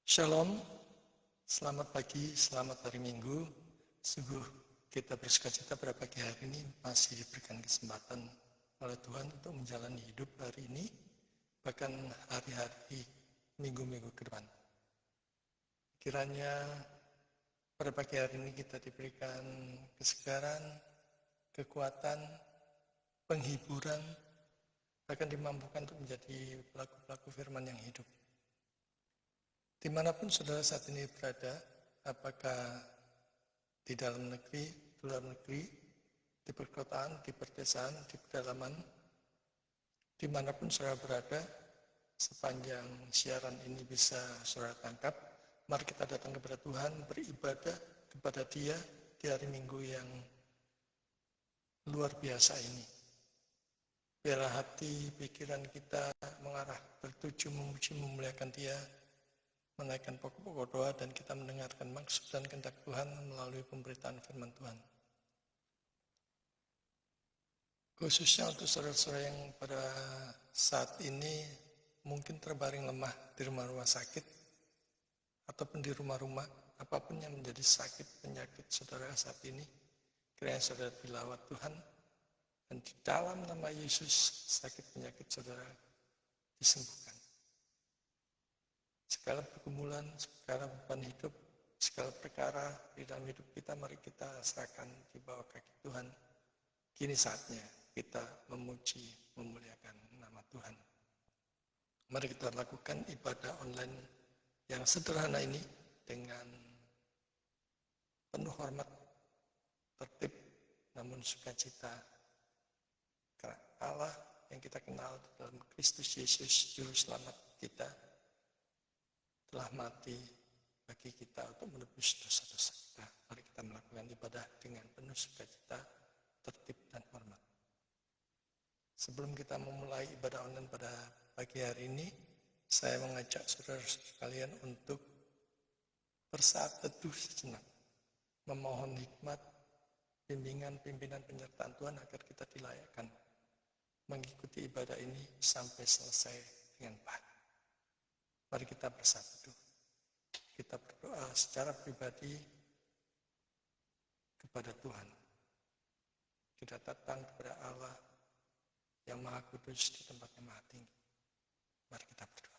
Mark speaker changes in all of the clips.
Speaker 1: Shalom, selamat pagi, selamat hari Minggu. Sungguh kita bersukacita pada pagi hari ini masih diberikan kesempatan oleh Tuhan untuk menjalani hidup hari ini, bahkan hari-hari minggu-minggu ke depan. Kiranya pada pagi hari ini kita diberikan kesegaran, kekuatan, penghiburan, bahkan dimampukan untuk menjadi pelaku-pelaku firman yang hidup. Dimanapun saudara saat ini berada, apakah di dalam negeri, di luar negeri, di perkotaan, di perdesaan, di pedalaman, dimanapun saudara berada, sepanjang siaran ini bisa saudara tangkap, mari kita datang kepada Tuhan, beribadah kepada Dia di hari Minggu yang luar biasa ini. Biarlah hati, pikiran kita mengarah bertuju memuji memuliakan Dia, menaikkan pokok-pokok doa, dan kita mendengarkan maksud dan kehendak Tuhan melalui pemberitaan firman Tuhan. Khususnya untuk saudara-saudara yang pada saat ini mungkin terbaring lemah di rumah-rumah sakit, ataupun di rumah-rumah, apapun yang menjadi sakit penyakit saudara saat ini, kiranya saudara dilawat Tuhan, dan di dalam nama Yesus sakit penyakit saudara disembuhkan. Segala pergumulan, segala beban hidup, segala perkara di dalam hidup kita, mari kita serahkan di bawah kaki Tuhan. Kini saatnya kita memuji, memuliakan nama Tuhan. Mari kita lakukan ibadah online yang sederhana ini dengan penuh hormat, tertib, namun sukacita. Karena Allah yang kita kenal dalam Kristus Yesus, Juru Selamat kita, telah mati bagi kita untuk menebus dosa-dosa kita. Mari kita melakukan ibadah dengan penuh sukacita, tertib, dan hormat. Sebelum kita memulai ibadah online pada pagi hari ini, saya mengajak saudara sekalian untuk bersaat teduh sejenak, memohon hikmat, bimbingan, pimpinan, penyertaan Tuhan agar kita dilayakkan mengikuti ibadah ini sampai selesai dengan baik. Mari kita bersatu. Kita berdoa secara pribadi kepada Tuhan. Kita datang kepada Allah yang Maha Kudus di tempat yang Maha Tinggi. Mari kita berdoa.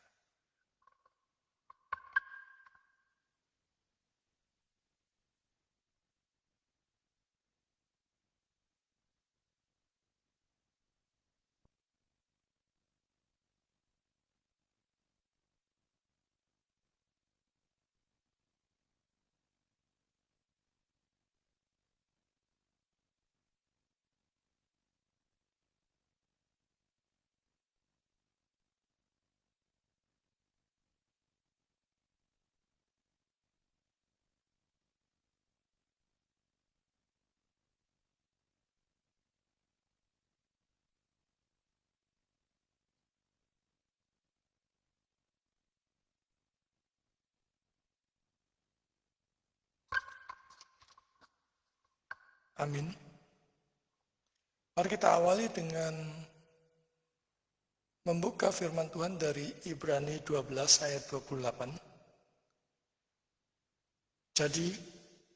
Speaker 1: Amin. Mari kita awali dengan membuka firman Tuhan dari Ibrani 12 ayat 28. Jadi,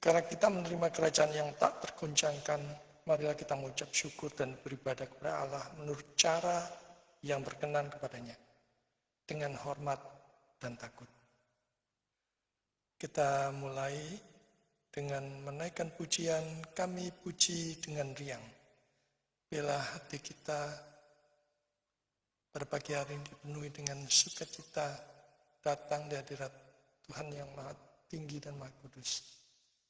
Speaker 1: karena kita menerima kerajaan yang tak tergoncangkan, marilah kita mengucap syukur dan beribadah kepada Allah menurut cara yang berkenan kepadanya, dengan hormat dan takut. Kita mulai dengan menaikkan pujian, kami puji dengan riang. Bila hati kita pada pagi hari ini dipenuhi dengan sukacita, datang di hadirat Tuhan yang Maha Tinggi dan Maha Kudus.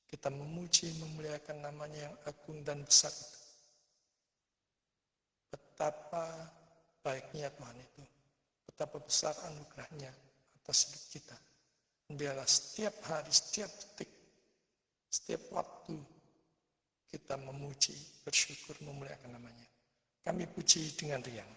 Speaker 1: Kita memuji, memuliakan namanya yang agung dan besar itu. Betapa baiknya Tuhan itu, betapa besar anugerahnya atas hidup kita. Biarlah setiap hari, setiap detik, setiap waktu kita memuji, bersyukur, memuliakan namanya. Kami puji dengan riang.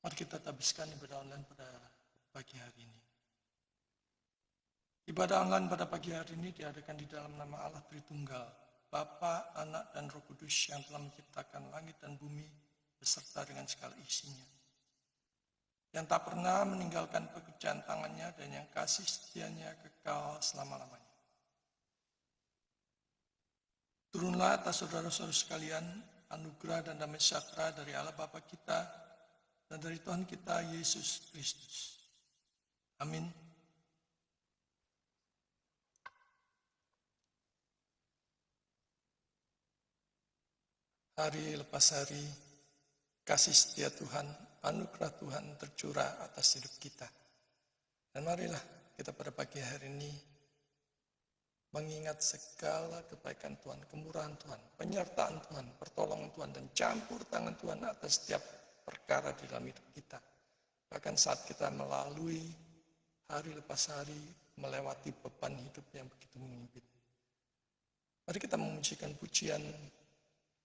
Speaker 1: Mari kita tabiskan ibadah online pada pagi hari ini. Ibadah online pada pagi hari ini diadakan di dalam nama Allah Tritunggal, Bapa, Anak, dan Roh Kudus yang telah menciptakan langit dan bumi beserta dengan segala isinya. Yang tak pernah meninggalkan pekerjaan tangannya dan yang kasih setianya kekal selama-lamanya. Turunlah atas saudara-saudara sekalian anugerah dan damai sejahtera dari Allah Bapa kita dan dari Tuhan kita Yesus Kristus. Amin. Hari lepas hari, kasih setia Tuhan, anugerah Tuhan tercurah atas hidup kita. Dan marilah kita pada pagi hari ini mengingat segala kebaikan Tuhan, kemurahan Tuhan, penyertaan Tuhan, pertolongan Tuhan, dan campur tangan Tuhan atas setiap perkara di dalam hidup kita. Bahkan saat kita melalui hari lepas hari, melewati beban hidup yang begitu mengimpit. Mari kita memujikan pujian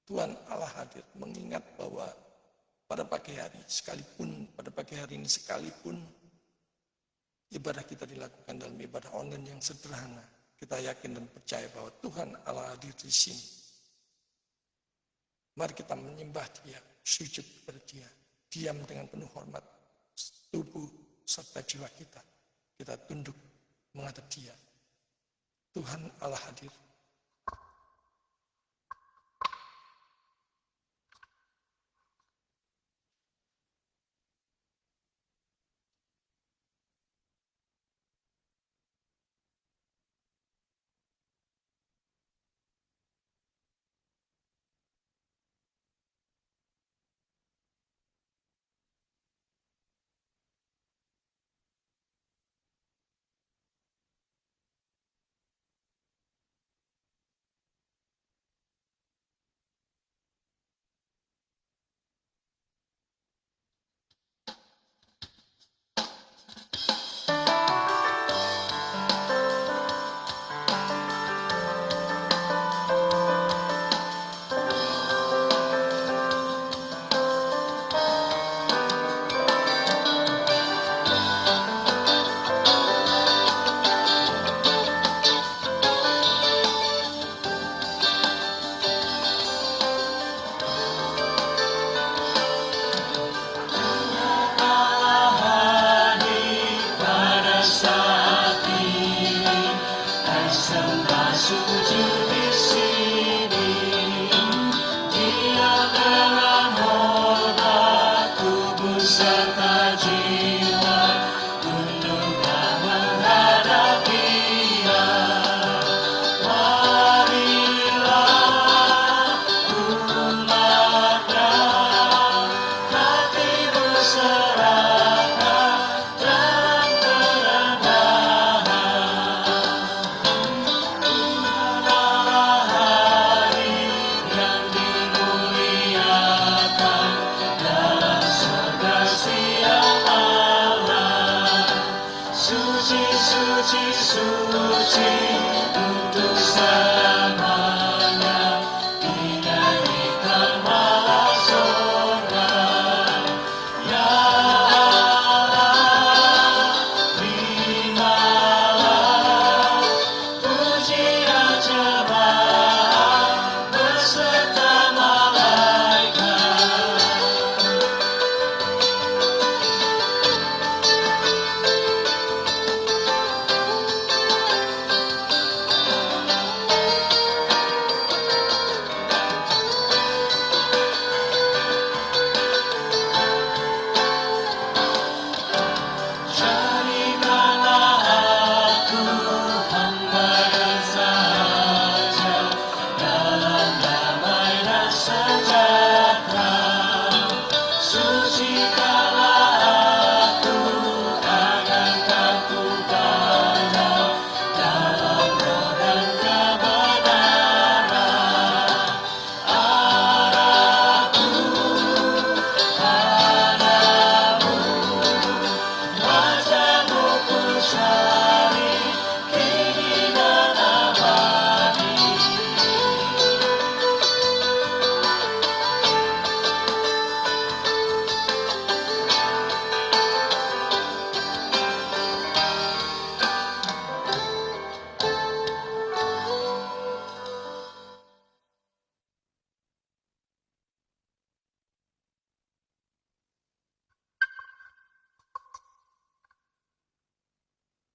Speaker 1: Tuhan Allah hadir, mengingat bahwa pada pagi hari ini sekalipun ibadah kita dilakukan dalam ibadah online yang sederhana, kita yakin dan percaya bahwa Tuhan Allah hadir di sini. Mari kita menyembah Dia, sujud kepada Dia, diam dengan penuh hormat, tubuh serta jiwa kita. Kita tunduk menghadap Dia. Tuhan Allah hadir.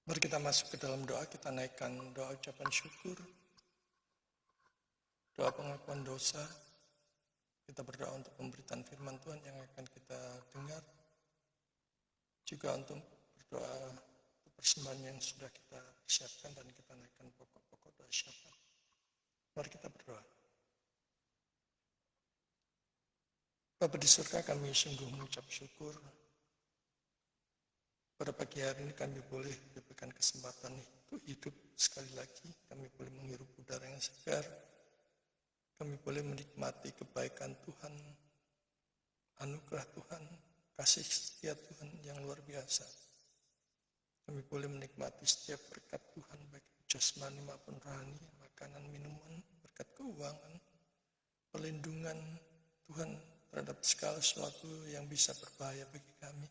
Speaker 1: Mari kita masuk ke dalam doa, kita naikkan doa ucapan syukur, doa pengakuan dosa. Kita berdoa untuk pemberitaan firman Tuhan yang akan kita dengar, juga untuk berdoa untuk persembahan yang sudah kita persiapkan dan kita naikkan pokok-pokok doa syafaat. Mari kita berdoa. Bapa di surga, kami sungguh mengucap syukur. Pada pagi hari ini kami boleh diberikan kesempatan untuk hidup sekali lagi. Kami boleh menghirup udara yang segar. Kami boleh menikmati kebaikan Tuhan, anugerah Tuhan, kasih setia Tuhan yang luar biasa. Kami boleh menikmati setiap berkat Tuhan, baik jasmani maupun rohani, makanan, minuman, berkat keuangan, perlindungan Tuhan terhadap segala sesuatu yang bisa berbahaya bagi kami.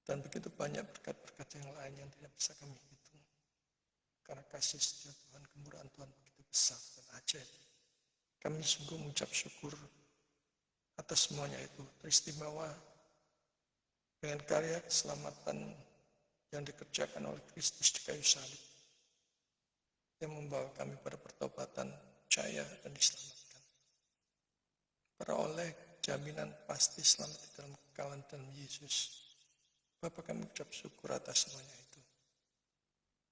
Speaker 1: Dan begitu banyak berkat-berkat yang lain yang tidak bisa kami hitung. Karena kasih setia Tuhan, kemurahan Tuhan begitu besar dan ajaib. Kami sungguh mengucap syukur atas semuanya itu. Teristimewa dengan karya keselamatan yang dikerjakan oleh Kristus di kayu salib, yang membawa kami pada pertobatan, percaya, dan diselamatkan. Peroleh jaminan pasti selamat di dalam kekalahan dalam Yesus. Bapa, kami ucap syukur atas semuanya itu.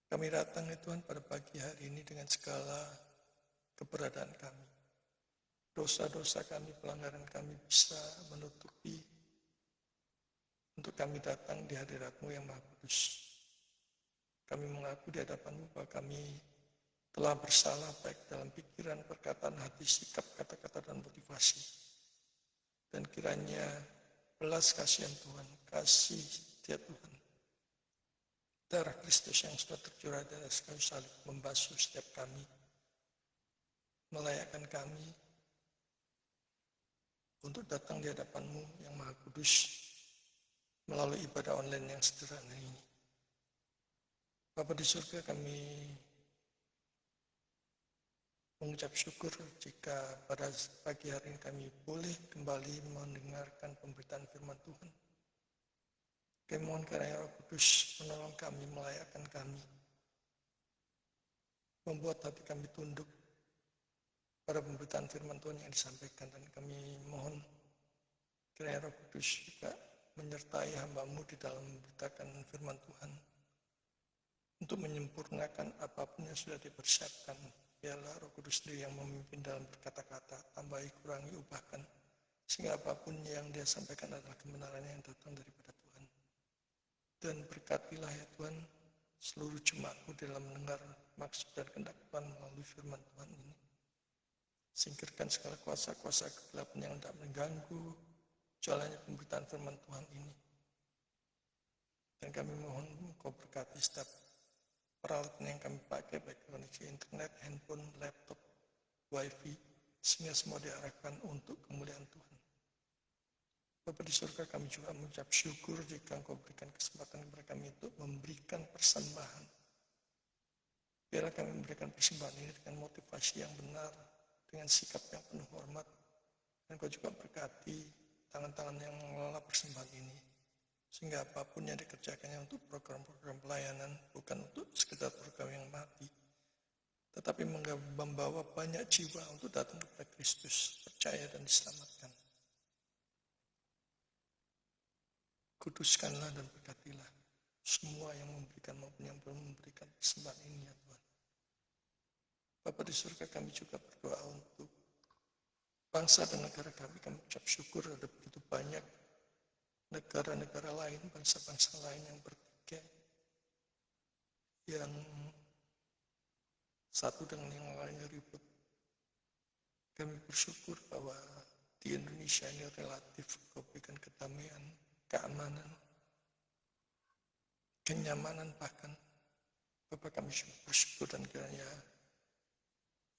Speaker 1: Kami datang ya Tuhan pada pagi hari ini dengan segala keberadaan kami. Dosa-dosa kami, pelanggaran kami bisa menutupi untuk kami datang di hadirat-Mu yang Maha Kudus. Kami mengaku di hadapan-Mu bahwa kami telah bersalah baik dalam pikiran, perkataan, hati, sikap, kata-kata, dan motivasi. Dan kiranya belas kasihan Tuhan, kasih setia Tuhan, darah Kristus yang sudah tercurah dari kayu salib membasuh setiap kami, melayakkan kami untuk datang di hadapan-Mu yang Maha Kudus melalui ibadah online yang sederhana ini. Bapa di surga, kami mengucap syukur jika pada pagi hari ini kami boleh kembali mendengarkan pemberitaan firman Tuhan. Kami mohon kiranya Roh Kudus menolong kami, melayakkan kami, membuat hati kami tunduk pada pemberitaan firman Tuhan yang disampaikan, dan kami mohon kiranya Roh Kudus juga menyertai hamba-Mu di dalam memberitakan firman Tuhan untuk menyempurnakan apapun yang sudah dipersiapkan. Biarlah Roh Kudus sendiri yang memimpin dalam berkata-kata, tambahi, kurangi, ubahkan, sehingga apapun yang Dia sampaikan adalah kebenaran yang datang daripada Tuhan. Dan berkatilah ya Tuhan seluruh jemaat-Mu dalam mendengar maksud dan kehendak Tuhan melalui firman Tuhan ini. Singkirkan segala kuasa-kuasa kegelapan yang hendak mengganggu jalannya pemberitaan firman Tuhan ini. Dan kami mohon Engkau berkati setiap peralatan yang kami pakai, baik koneksi internet, handphone, laptop, wifi, sehingga semua diarahkan untuk kemuliaan Tuhan. Bapa di surga, kami juga mengucap syukur jika Engkau berikan kesempatan kepada kami untuk memberikan persembahan. Biarlah kami memberikan persembahan ini dengan motivasi yang benar, dengan sikap yang penuh hormat, dan Engkau juga berkati tangan-tangan yang mengelola persembahan ini, sehingga apapun yang dikerjakannya untuk program-program pelayanan, bukan untuk sekedar program yang mati, tetapi membawa banyak jiwa untuk datang kepada Kristus, percaya dan diselamatkan. Kuduskanlah dan berkatilah semua yang memberikan maupun yang belum memberikan persembahan ini ya Tuhan. Bapa di surga, kami juga berdoa untuk bangsa dan negara kami. Kami ucap syukur ada begitu banyak negara-negara lain, bangsa-bangsa lain yang bertikai, yang satu dengan yang lainnya ribut. Kami bersyukur bahwa di Indonesia ini relatif Kau berikan kedamaian, keamanan, kenyamanan bahkan. Bapak, kami bersyukur dan kiranya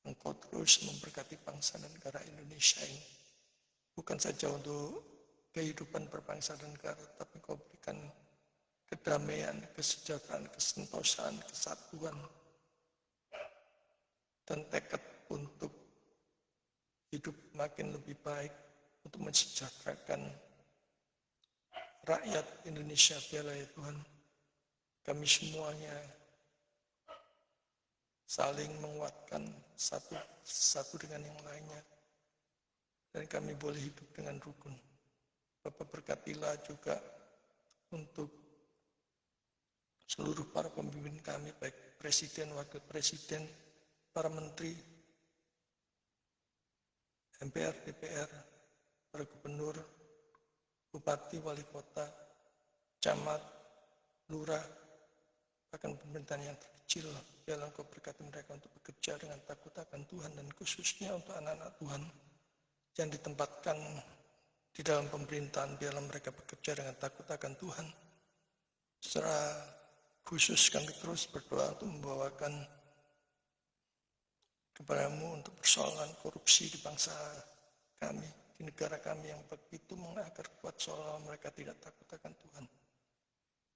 Speaker 1: Engkau terus memberkati bangsa dan negara Indonesia ini. Bukan saja untuk kehidupan berbangsa dan negara, tapi Engkau berikan kedamaian, kesejahteraan, kesentosaan, kesatuan, dan tekad untuk hidup makin lebih baik, untuk mensejahterakan rakyat Indonesia. Biarlah ya Tuhan, kami semuanya saling menguatkan satu dengan yang lainnya, dan kami boleh hidup dengan rukun. Bapak berkatilah juga untuk seluruh para pemimpin kami, baik presiden, wakil presiden, para menteri, MPR, DPR, para gubernur, bupati, wali kota, camat, lurah, bahkan pemerintahan yang terkecil. Biarlah Engkau berkati mereka untuk bekerja dengan takut akan Tuhan, dan khususnya untuk anak-anak Tuhan yang ditempatkan di dalam pemerintahan, biarlah mereka bekerja dengan takut akan Tuhan. Secara khusus kami terus berdoa untuk membawakan kepadamu untuk persoalan korupsi di bangsa kami, di negara kami yang begitu mengakar kuat, seolah mereka tidak takut akan Tuhan.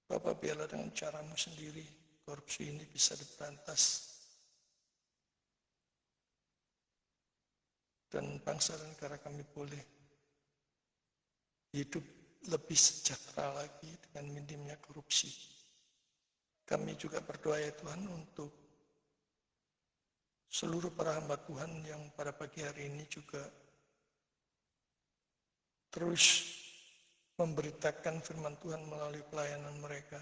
Speaker 1: Bapak, biarlah dengan caramu sendiri korupsi ini bisa diberantas, dan bangsa dan negara kami boleh hidup lebih sejahtera lagi dengan minimnya korupsi. Kami juga berdoa ya Tuhan untuk seluruh para hamba Tuhan yang pada pagi hari ini juga terus memberitakan firman Tuhan melalui pelayanan mereka.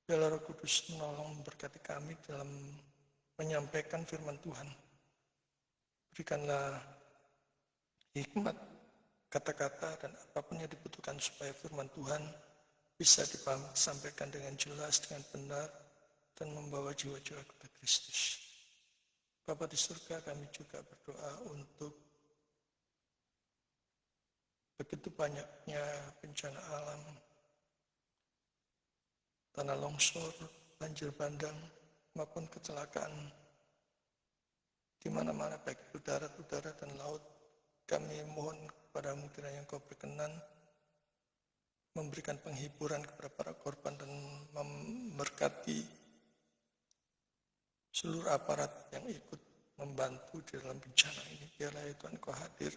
Speaker 1: Biarlah Roh Kudus menolong memberkati kami dalam menyampaikan firman Tuhan. Berikanlah hikmat kata-kata dan apapun yang dibutuhkan supaya firman Tuhan bisa disampaikan dengan jelas, dengan benar, dan membawa jiwa-jiwa kepada Kristus. Bapa di surga, kami juga berdoa untuk begitu banyaknya bencana alam, tanah longsor, banjir bandang, maupun kecelakaan di mana-mana, baik udara dan laut. Kami mohon kepadamu kiranya Engkau berkenan memberikan penghiburan kepada para korban dan memberkati seluruh aparat yang ikut membantu di dalam bencana ini. Biarlah ya Tuhan Engkau hadir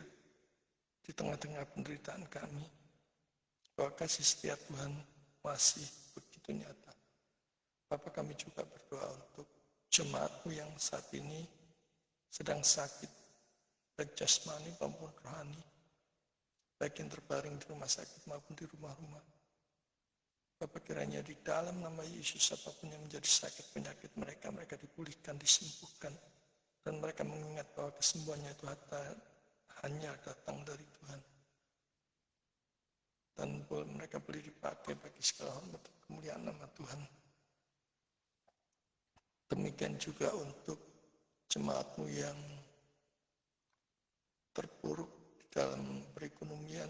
Speaker 1: di tengah-tengah penderitaan kami, bahwa kasih setia Tuhan masih begitu nyata. Bapa, kami juga berdoa untuk jemaat-Mu yang saat ini sedang sakit, baik jasmani maupun rohani, baik yang terbaring di rumah sakit maupun di rumah-rumah. Bapa, kiranya di dalam nama Yesus apapun yang menjadi sakit penyakit mereka, mereka dipulihkan, disembuhkan, dan mereka mengingat bahwa kesembuhannya itu hanya datang dari Tuhan. Dan mereka boleh dipakai bagi segala hormat dan kemuliaan nama Tuhan. Demikian juga untuk jemaat-Mu yang terpuruk di dalam perekonomian,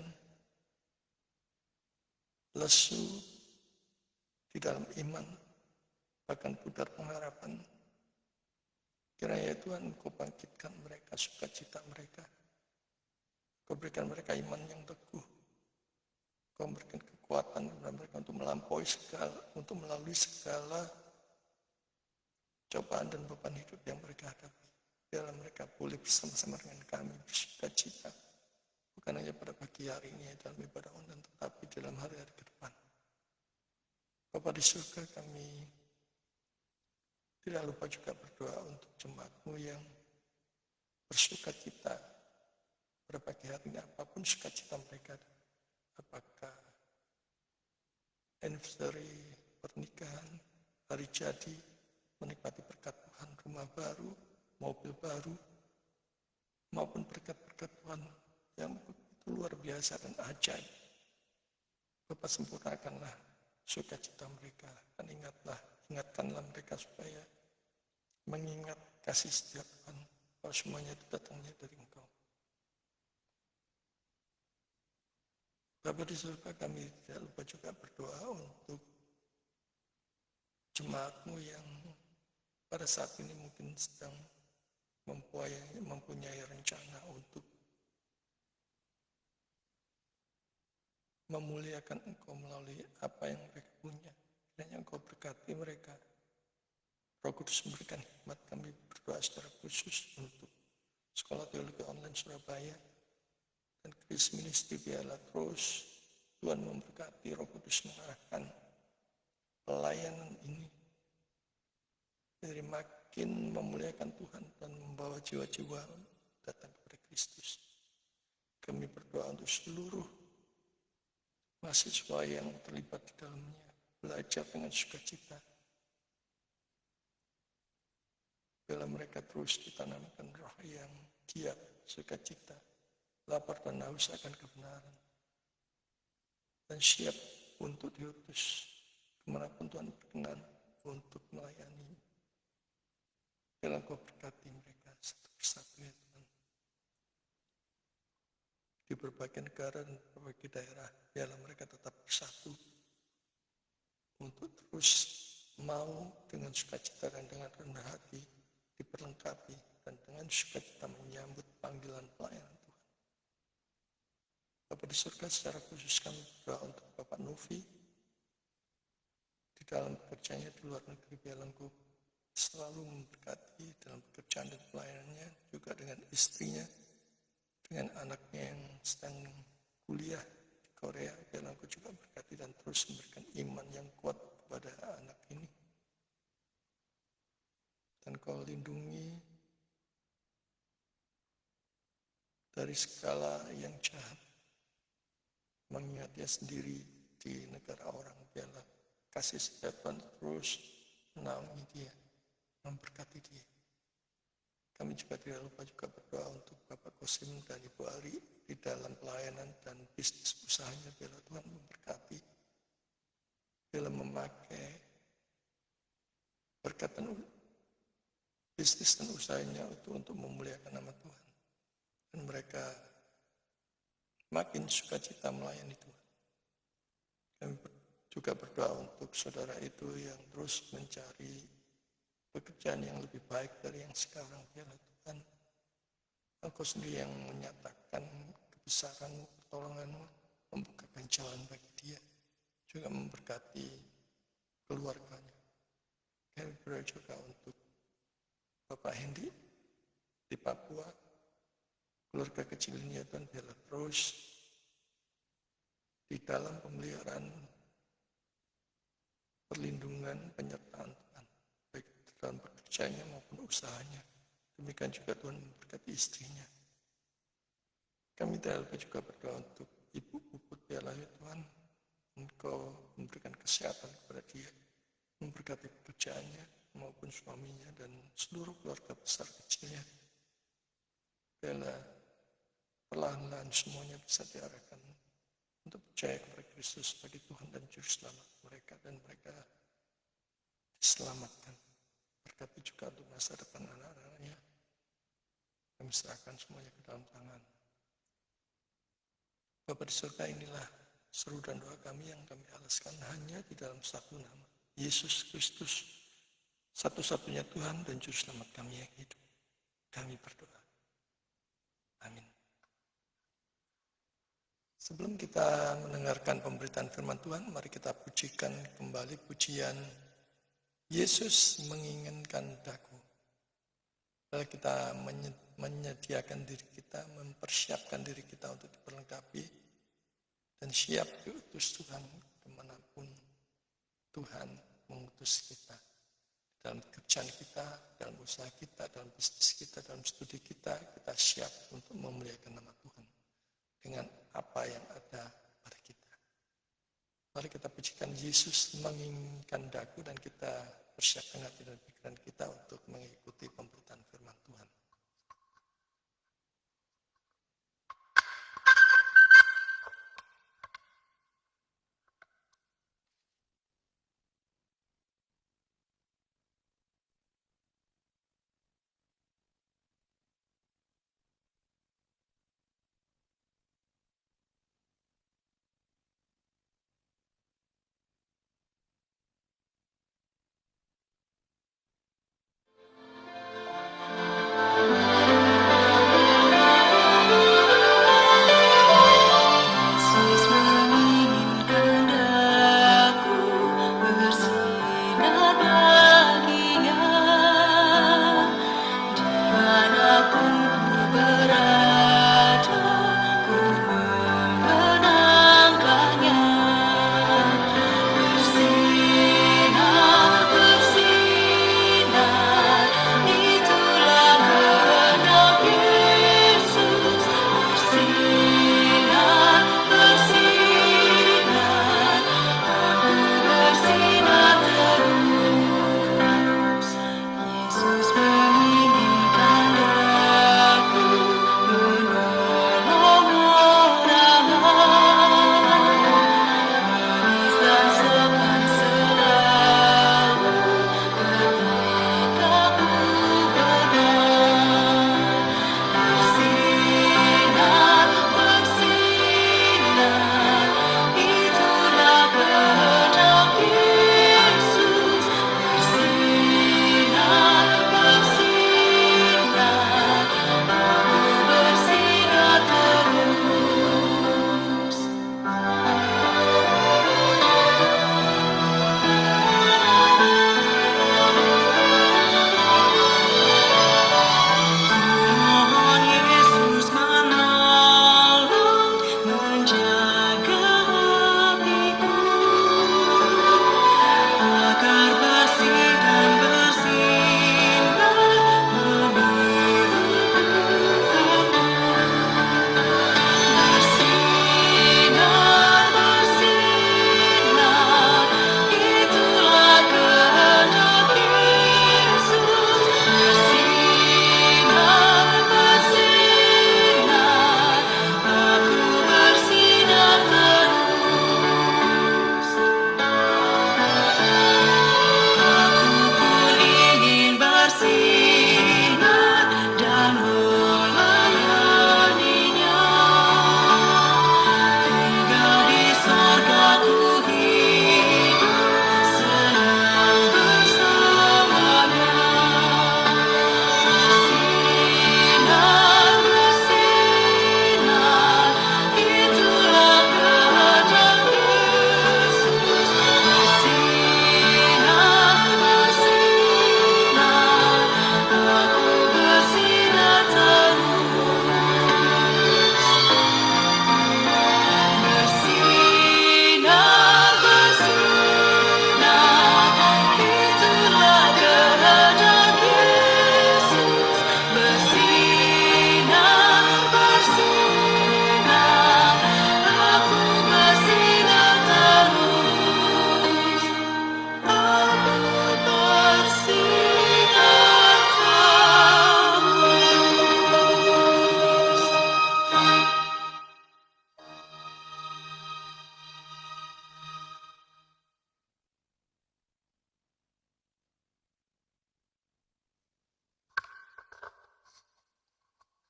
Speaker 1: lesu di dalam iman, bahkan pudar pengharapan. Kiranya Tuhan Engkau bangkitkan mereka, sukacita mereka. Engkau berikan mereka iman yang teguh. Engkau berikan kekuatan kepada mereka untuk melalui segala cobaan dan beban hidup yang mereka hadapi. Biarlah mereka boleh bersama-sama dengan kami bersukacita, bukan hanya pada pagi hari ini dalam ibadah online, tetapi dalam hari-hari ke depan. Bapa di surga, kami tidak lupa juga berdoa untuk jemaat-Mu yang bersukacita pada pagi hari ini, apapun sukacita mereka, apakah anniversary, pernikahan, hari jadi, menikmati berkat Tuhan, rumah baru, mobil baru, maupun berkat-berkat Tuhan yang begitu luar biasa dan ajaib. Bapak, sempurnakanlah sukacita mereka, dan ingatkanlah mereka supaya mengingat kasih setia Tuhan, bahwa semuanya itu datangnya dari Engkau. Bapak di surga, kami tidak lupa juga berdoa untuk jemaat-Mu yang pada saat ini mungkin sedang mempunyai rencana untuk memuliakan Engkau melalui apa yang mereka punya. Kiranya Engkau berkati mereka. Roh Kudus memberikan hikmat. Kami berdoa secara khusus untuk Sekolah Teologi Online Surabaya dan Kris Ministry. Biarlah terus Tuhan memberkati, Roh Kudus mengarahkan pelayanan ini jadi makin memuliakan Tuhan dan membawa jiwa-jiwa datang kepada Kristus. Kami berdoa untuk seluruh mahasiswa yang terlibat di dalamnya, belajar dengan sukacita. Bila mereka terus ditanamkan roh yang giat, sukacita, lapar dan haus akan kebenaran, dan siap untuk diutus kemanapun Tuhan berkenan untuk melayani. Bila Kau berkati mereka satu persatu ya Tuhan. Di berbagai negara dan berbagai daerah, biarlah mereka tetap bersatu untuk terus mau dengan sukacita dan dengan rendah hati diperlengkapi dan dengan sukacita menyambut panggilan pelayanan Tuhan. Bapa di surga, secara khusus kami berdoa untuk Bapak Novi di dalam pekerjaannya di luar negeri. Biarlah Engkau selalu memberkati dalam pekerjaan dan pelayanannya, juga dengan istrinya, dengan anaknya yang sedang kuliah di Korea. Biarlah Engkau juga berkati dan terus memberikan iman yang kuat kepada anak ini. Dan Kau lindungi dari segala yang jahat, mengingat dia sendiri di negara orang. Biarlah kasih setia Tuhan terus menaungi dia, memberkati dia. Kami juga tidak lupa juga berdoa untuk Bapak Kosim dan Ibu Ari di dalam pelayanan dan bisnis usahanya. Biarlah Tuhan memberkati, biarlah memakai berkatan bisnis dan usahanya untuk memuliakan nama Tuhan. Dan mereka makin sukacita melayani Tuhan. Kami juga berdoa untuk saudara itu yang terus mencari pekerjaan yang lebih baik dari yang sekarang. Biarlah Tuhan, Engkau sendiri yang menyatakan kebesaran-Mu, pertolongan-Mu, membukakan jalan bagi dia, juga memberkati keluarganya. Kami berdoa juga untuk Bapak Hendi di Papua, keluarga kecilnya Tuhan, biarlah terus di dalam pemeliharaan, perlindungan, penyertaan Tuhan, baik dalam pekerjaannya maupun usahanya. Demikian juga Tuhan memberkati istrinya. Kami tidak lupa juga berdoa untuk Ibu Puput. Biarlah ya Tuhan, Engkau memberikan kesehatan kepada dia, memberkati pekerjaannya maupun suaminya dan seluruh keluarga besar kecilnya. Biarlah perlahan-lahan semuanya bisa diarahkan untuk percaya kepada Kristus sebagai Tuhan dan Juru Selamat mereka, dan mereka diselamatkan. Berkati juga untuk masa depan anak-anaknya. Kami serahkan semuanya ke dalam tangan. Bapa di surga, inilah seru dan doa kami yang kami alaskan hanya di dalam satu nama, Yesus Kristus, satu-satunya Tuhan dan Juru Selamat kami yang hidup. Kami berdoa. Amin. Sebelum kita mendengarkan pemberitaan firman Tuhan, mari kita pujikan kembali pujian Yesus menginginkan daku. Lalu kita menyediakan diri kita, mempersiapkan diri kita untuk diperlengkapi dan siap diutus Tuhan kemanapun Tuhan mengutus kita. Dalam pekerjaan kita, dalam usaha kita, dalam bisnis kita, dalam studi kita, kita siap untuk memuliakan nama Tuhan dengan apa yang ada pada kita. Mari kita pujikan Yesus menginginkan daku, dan kita persiapkan hati dan pikiran kita untuk mengikuti pemberitaan firman Tuhan.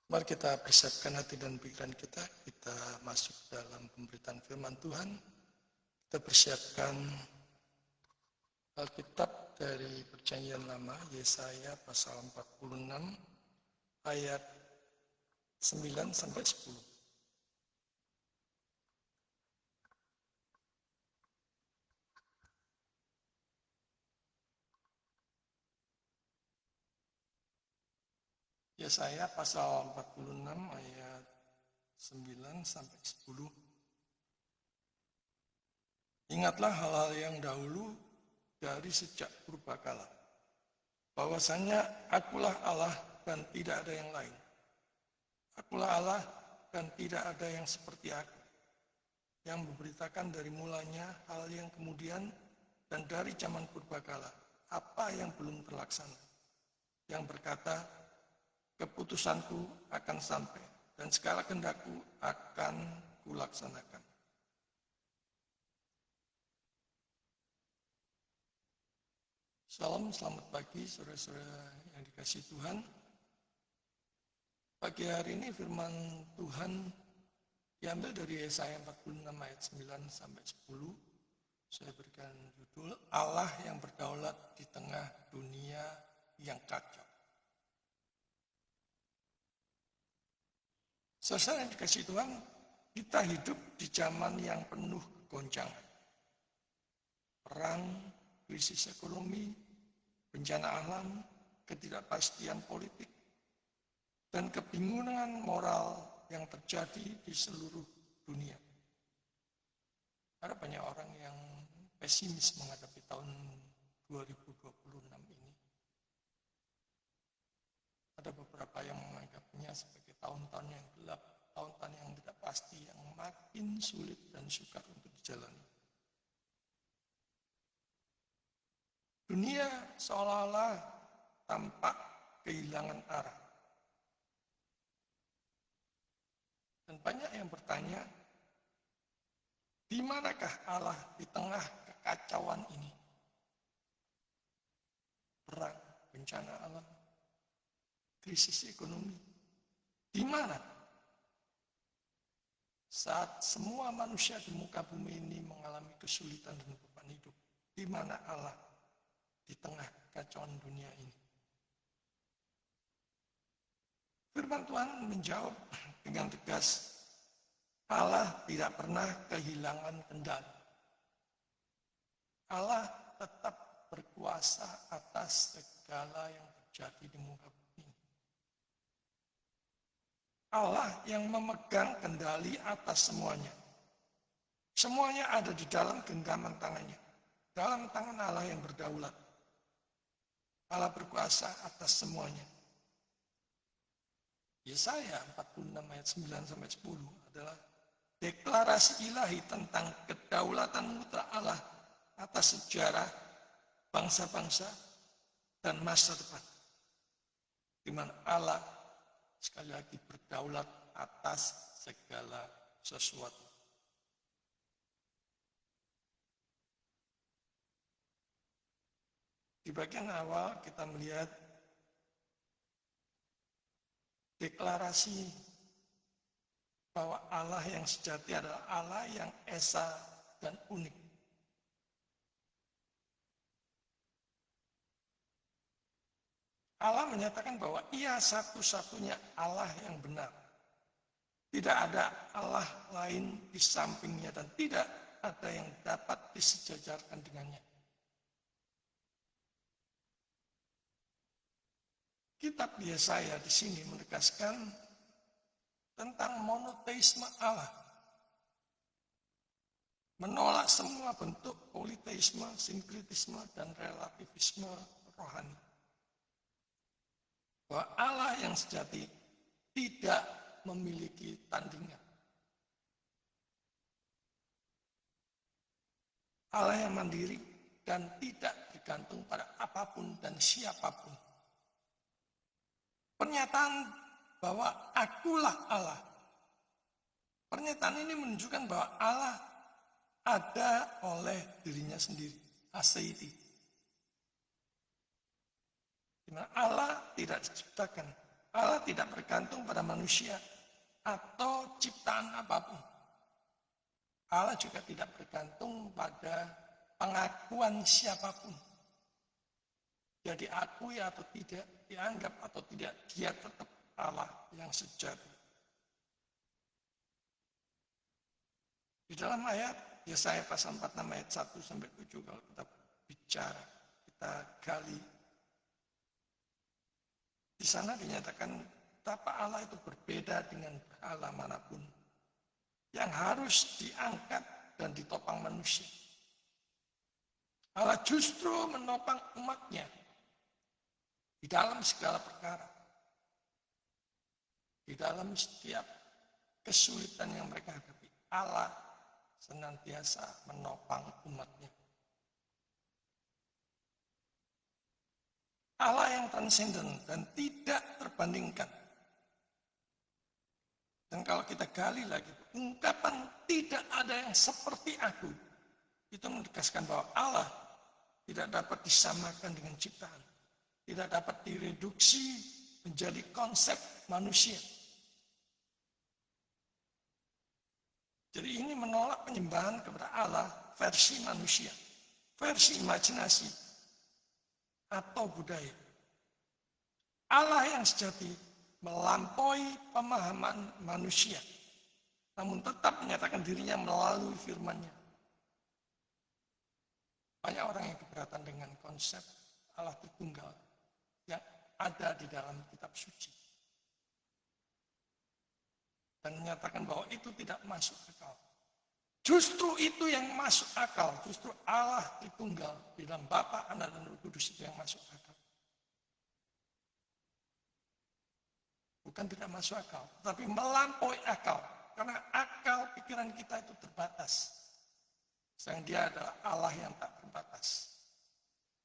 Speaker 1: Mari kita persiapkan hati dan pikiran kita. Kita masuk dalam pemberitaan firman Tuhan. Kita persiapkan Alkitab dari Perjanjian Lama, Yesaya pasal 46 ayat 9 sampai 10. Yesaya pasal 46 ayat 9 sampai 10. Ingatlah hal-hal yang dahulu dari sejak purbakala, bahwasanya akulah Allah dan tidak ada yang lain. Akulah Allah dan tidak ada yang seperti aku, yang memberitakan dari mulanya hal yang kemudian dan dari zaman purbakala, apa yang belum terlaksana, yang berkata, keputusanku akan sampai dan segala kehendakku akan kulaksanakan. Salam, selamat pagi saudara-saudara yang dikasihi Tuhan. Pagi hari ini firman Tuhan diambil dari Yesaya 46 ayat 9 sampai 10. Saya berikan judul Allah yang berdaulat di tengah dunia yang kacau. Saudara yang dikasihi Tuhan, kita hidup di zaman yang penuh goncangan. Perang, krisis ekonomi, bencana alam, ketidakpastian politik, dan kebingungan moral yang terjadi di seluruh dunia. Ada banyak orang yang pesimis menghadapi tahun 2026 ini. Ada beberapa yang menganggapnya sebagai tahun-tahun yang gelap, tahun-tahun yang tidak pasti, yang makin sulit dan sukar untuk dijalani. Dunia seolah-olah tampak kehilangan arah. Dan banyak yang bertanya, di manakah Allah di tengah kekacauan ini? Perang, bencana alam, krisis ekonomi. Di mana? Saat semua manusia di muka bumi ini mengalami kesulitan dan beban hidup, di mana Allah di tengah kacauan dunia ini? Firman Tuhan menjawab dengan tegas, Allah tidak pernah kehilangan kendali. Allah tetap berkuasa atas segala yang terjadi di muka bumi. Allah yang memegang kendali atas semuanya. Semuanya ada di dalam genggaman tangannya. Dalam tangan Allah yang berdaulat. Allah berkuasa atas semuanya. Yesaya 46 ayat 9 sampai 10 adalah deklarasi ilahi tentang kedaulatan mutlak Allah atas sejarah, bangsa-bangsa, dan masa depan. Di mana Allah sekali lagi berdaulat atas segala sesuatu. Di bagian awal kita melihat deklarasi bahwa Allah yang sejati adalah Allah yang esa dan unik. Allah menyatakan bahwa Ia satu-satunya Allah yang benar. Tidak ada Allah lain di sampingnya dan tidak ada yang dapat disejajarkan dengannya. Kitab Yesaya di sini menegaskan tentang monoteisme Allah. Menolak semua bentuk politeisme, sinkretisme, dan relativisme rohani. Bahwa Allah yang sejati tidak memiliki tandingan. Allah yang mandiri dan tidak bergantung pada apapun dan siapapun. Pernyataan bahwa akulah Allah. Pernyataan ini menunjukkan bahwa Allah ada oleh dirinya sendiri. Aseiti. Di mana Allah tidak diciptakan. Allah tidak bergantung pada manusia atau ciptaan apapun. Allah juga tidak bergantung pada pengakuan siapapun. Dia diakui atau tidak, dianggap atau tidak, dia tetap Allah yang sejati. Di dalam ayat Yesaya pasal 46 ayat 1 sampai 7 kalau kita bicara, kita gali. Di sana dinyatakan betapa Allah itu berbeda dengan Allah manapun yang harus diangkat dan ditopang manusia. Allah justru menopang umatnya di dalam segala perkara. Di dalam setiap kesulitan yang mereka hadapi, Allah senantiasa menopang umatnya. Allah yang transenden dan tidak terbandingkan. Dan kalau kita gali lagi, ungkapan tidak ada yang seperti aku, itu menegaskan bahwa Allah tidak dapat disamakan dengan ciptaan. Tidak dapat direduksi menjadi konsep manusia. Jadi ini menolak penyembahan kepada Allah versi manusia, versi imajinasi, atau budaya. Allah yang sejati melampaui pemahaman manusia, namun tetap menyatakan dirinya melalui firman-Nya. Banyak orang yang keberatan dengan konsep Allah Tritunggal yang ada di dalam kitab suci. Dan menyatakan bahwa itu tidak masuk akal. Justru itu yang masuk akal. Justru Allah Tritunggal di dalam Bapa, Anak, dan Roh Kudus itu yang masuk akal. Bukan tidak masuk akal, tapi melampaui akal. Karena akal pikiran kita itu terbatas. Sedang dia adalah Allah yang tak terbatas.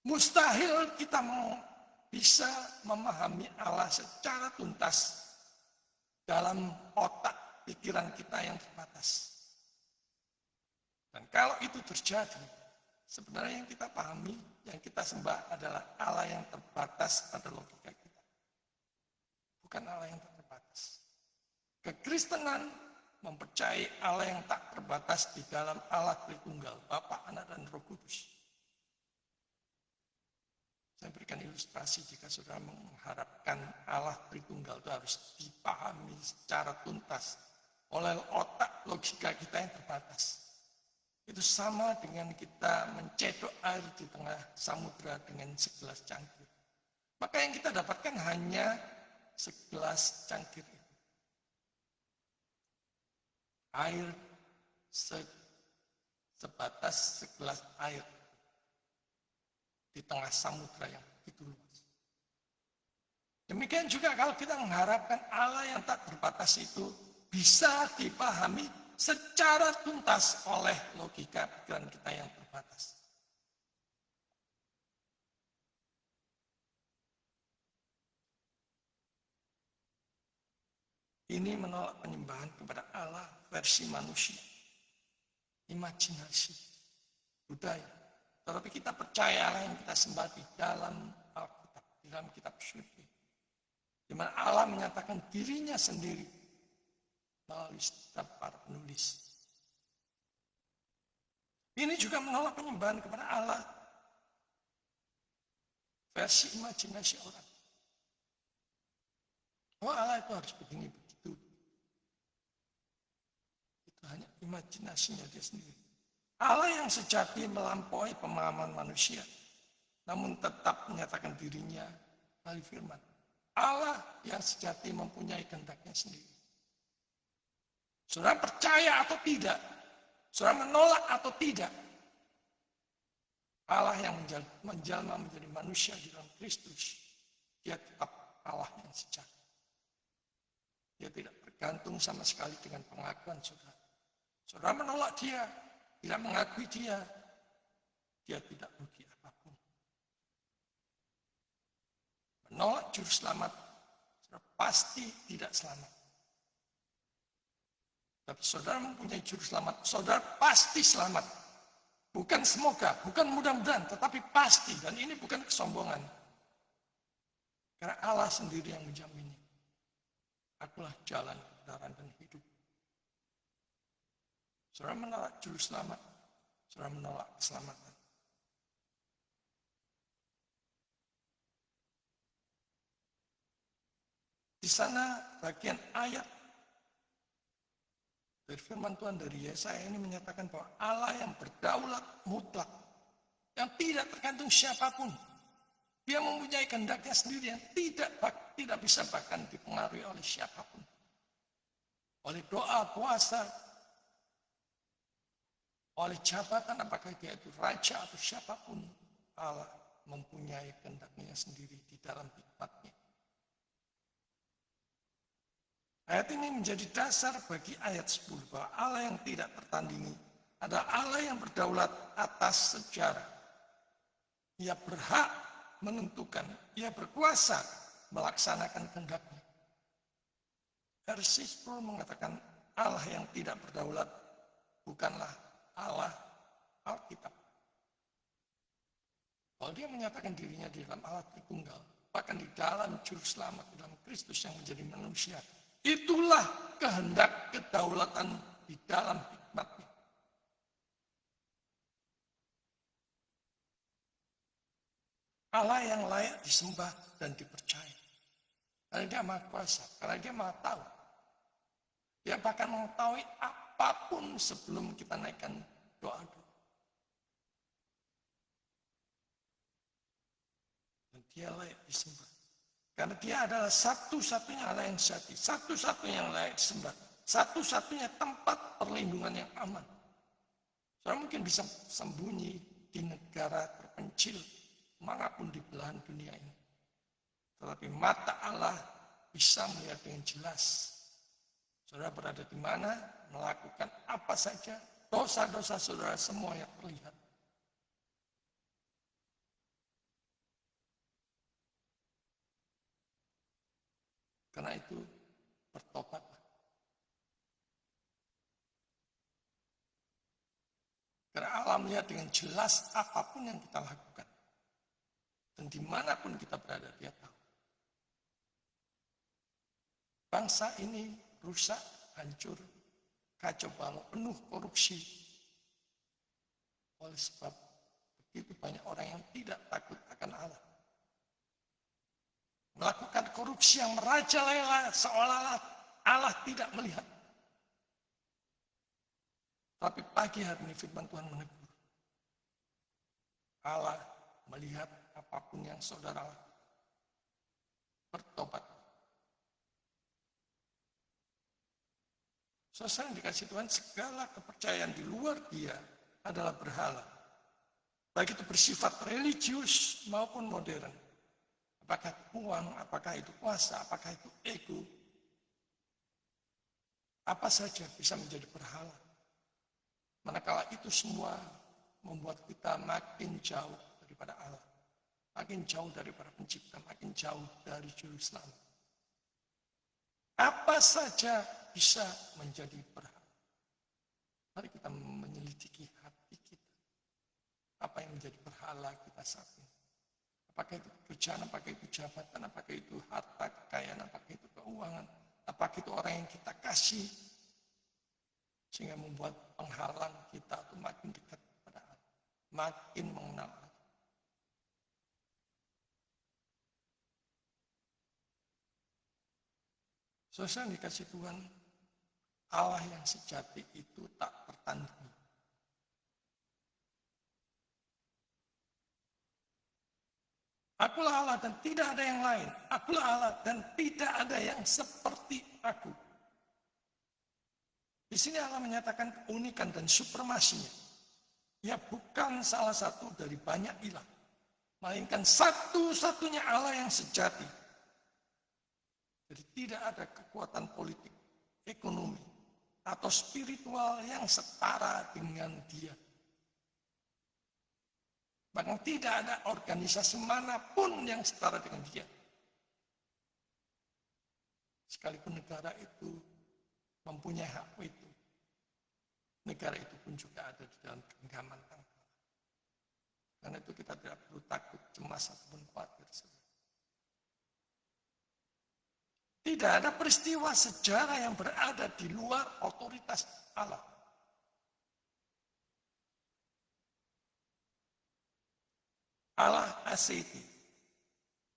Speaker 1: Mustahil kita bisa memahami Allah secara tuntas dalam otak pikiran kita yang terbatas. Dan kalau itu terjadi, sebenarnya yang kita pahami, yang kita sembah adalah Allah yang terbatas pada logika kita. Bukan Allah yang tak terbatas. Kekristenan mempercayai Allah yang tak terbatas di dalam Allah Tritunggal, Bapa, Anak, dan Roh Kudus. Saya berikan ilustrasi jika saudara mengharapkan Allah Tritunggal itu harus dipahami secara tuntas oleh otak logika kita yang terbatas. Itu sama dengan kita mencedok air di tengah samudera dengan segelas cangkir. Maka yang kita dapatkan hanya segelas cangkir itu. Air sebatas segelas air di tengah samudera yang begitu luas. Demikian juga kalau kita mengharapkan Allah yang tak terbatas itu bisa dipahami secara tuntas oleh logika pikiran kita yang terbatas. Ini menolak penyembahan kepada Allah versi manusia, imajinasi, budaya. Tetapi kita percaya Allah yang kita sembah di dalam Alkitab, di dalam kitab suci. Di mana Allah menyatakan dirinya sendiri melalui setiap para penulis. Ini juga menolak penyembahan kepada Allah versi imajinasi orang. Oh Allah itu harus begini begitu. Itu hanya imajinasinya dia sendiri. Allah yang sejati melampaui pemahaman manusia, namun tetap menyatakan dirinya melalui firman. Allah yang sejati mempunyai kehendaknya sendiri. Saudara percaya atau tidak, saudara menolak atau tidak, Allah yang menjelma menjadi manusia di dalam Kristus, dia tetap Allah yang sejati. Dia tidak bergantung sama sekali dengan pengakuan saudara. Saudara menolak dia, tidak mengakui dia tidak rugi apapun. Menolak juru selamat, saudara pasti tidak selamat. Tapi saudara mempunyai juru selamat, saudara pasti selamat. Bukan semoga, bukan mudah-mudahan, tetapi pasti. Dan ini bukan kesombongan. Karena Allah sendiri yang menjaminnya. Akulah jalan, kebenaran, dan hidup. Saudara menolak juru selamat, saudara menolak keselamatan. Di sana bagian ayat dari firman Tuhan dari Yesaya ini menyatakan bahwa Allah yang berdaulat mutlak, yang tidak tergantung siapapun. Dia mempunyai kehendaknya sendiri yang tidak bisa bahkan dipengaruhi oleh siapapun. Oleh doa, puasa, oleh jabatan, apakah dia itu raja atau siapapun, Allah mempunyai kehendaknya sendiri di dalam hikmatnya. Ayat ini menjadi dasar bagi ayat 10 bahwa Allah yang tidak tertandingi adalah Allah yang berdaulat atas sejarah. Ia berhak menentukan, ia berkuasa melaksanakan kehendaknya. Versi 10 mengatakan Allah yang tidak berdaulat bukanlah Allah Alkitab. Kalau dia menyatakan dirinya di dalam Allah Tritunggal, bahkan di dalam Juru Selamat, di dalam Kristus yang menjadi manusia, itulah kehendak kedaulatan di dalam hikmatnya. Allah yang layak disembah dan dipercaya. Karena dia maha kuasa, karena dia maha tahu. Dia bahkan mengetahui apapun sebelum kita naikkan doa-doa. Dan dia layak disembah. Karena dia adalah satu-satunya Allah yang sejati, satu-satunya yang layak disembah, satu-satunya tempat perlindungan yang aman. Saudara mungkin bisa sembunyi di negara terpencil, manapun di belahan dunia ini. Tetapi mata Allah bisa melihat dengan jelas. Saudara berada di mana, melakukan apa saja, dosa-dosa saudara semua yang terlihat. Karena itu, bertobatlah. Karena Allah melihat dengan jelas apapun yang kita lakukan. Dan dimanapun kita berada, dia tahu. Bangsa ini rusak, hancur, kacau balau, penuh korupsi. Oleh sebab begitu banyak orang yang tidak takut akan Allah. Melakukan korupsi yang merajalela seolah-olah Allah tidak melihat. Tapi pagi hari ini firman Tuhan menegur. Allah melihat apapun yang saudara lakukan. Bertobat. Saudara yang dikasih Tuhan, segala kepercayaan di luar dia adalah berhala. Baik itu bersifat religius maupun modern. Apakah uang, apakah itu kuasa, apakah itu ego. Apa saja bisa menjadi berhala. Manakala itu semua membuat kita makin jauh daripada Allah. Makin jauh daripada pencipta, makin jauh dari Juru Selamat. Apa saja bisa menjadi berhala. Mari kita menyelidiki hati kita. Apa yang menjadi berhala kita saat ini. Apakah itu pekerjaan, apakah itu jabatan, apakah itu harta, kekayaan, apakah itu keuangan, apakah itu orang yang kita kasih. Sehingga membuat penghalang kita itu makin dekat kepada Allah. Makin mengenal Allah. Saudara yang dikasih Tuhan, Allah yang sejati itu tak tertandingi. Akulah Allah dan tidak ada yang lain. Akulah Allah dan tidak ada yang seperti aku. Di sini Allah menyatakan keunikan dan supremasinya. Ia bukan salah satu dari banyak ilah. Melainkan satu-satunya Allah yang sejati. Jadi tidak ada kekuatan politik, ekonomi, atau spiritual yang setara dengan dia. Bahkan tidak ada organisasi manapun yang setara dengan dia. Sekalipun negara itu mempunyai hak veto, negara itu pun juga ada di dalam genggaman tangan. Karena itu kita tidak perlu takut, cemas, ataupun khawatir. Tidak ada peristiwa sejarah yang berada di luar otoritas Allah. Allah aseti,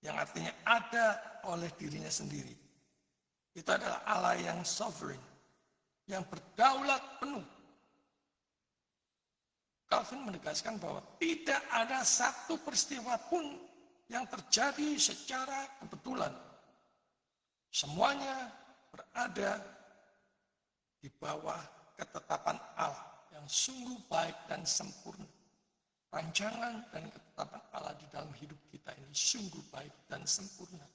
Speaker 1: yang artinya ada oleh dirinya sendiri. Itu adalah Allah yang sovereign, yang berdaulat penuh. Calvin menegaskan bahwa tidak ada satu peristiwa pun yang terjadi secara kebetulan. Semuanya berada di bawah ketetapan Allah yang sungguh baik dan sempurna. Rancangan dan ketetapan Allah di dalam hidup kita ini sungguh baik dan sempurna.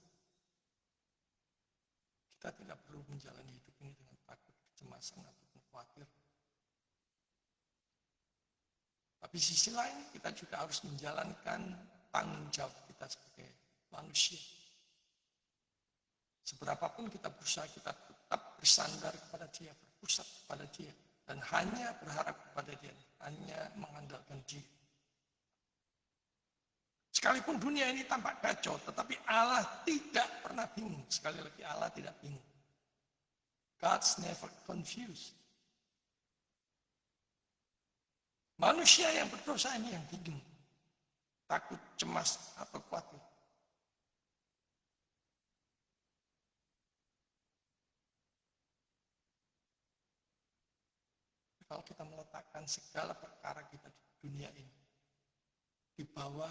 Speaker 1: Kita tidak perlu menjalani hidup ini dengan takut, kecemasan, ataupun khawatir. Tapi sisi lain kita juga harus menjalankan tanggung jawab kita sebagai manusia. Seberapapun kita berusaha, kita tetap bersandar kepada Dia, berpusat kepada Dia, dan hanya berharap kepada Dia, hanya mengandalkan Dia. Sekalipun dunia ini tampak kacau, tetapi Allah tidak pernah bingung. Sekali lagi, Allah tidak bingung. God's never confused. Manusia yang berdosa ini yang bingung, takut, cemas, atau khawatir. Kalau kita meletakkan segala perkara kita di dunia ini di bawah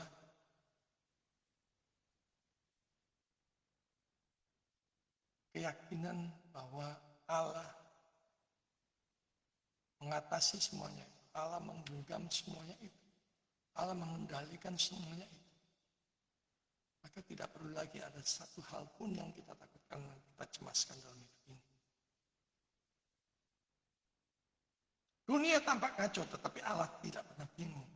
Speaker 1: keyakinan bahwa Allah mengatasi semuanya, Allah menggenggam semuanya itu, Allah mengendalikan semuanya itu, maka tidak perlu lagi ada satu hal pun yang kita takutkan dan kita cemaskan dalam hidup ini. Dunia tampak kacau, tetapi Allah tidak pernah bingung.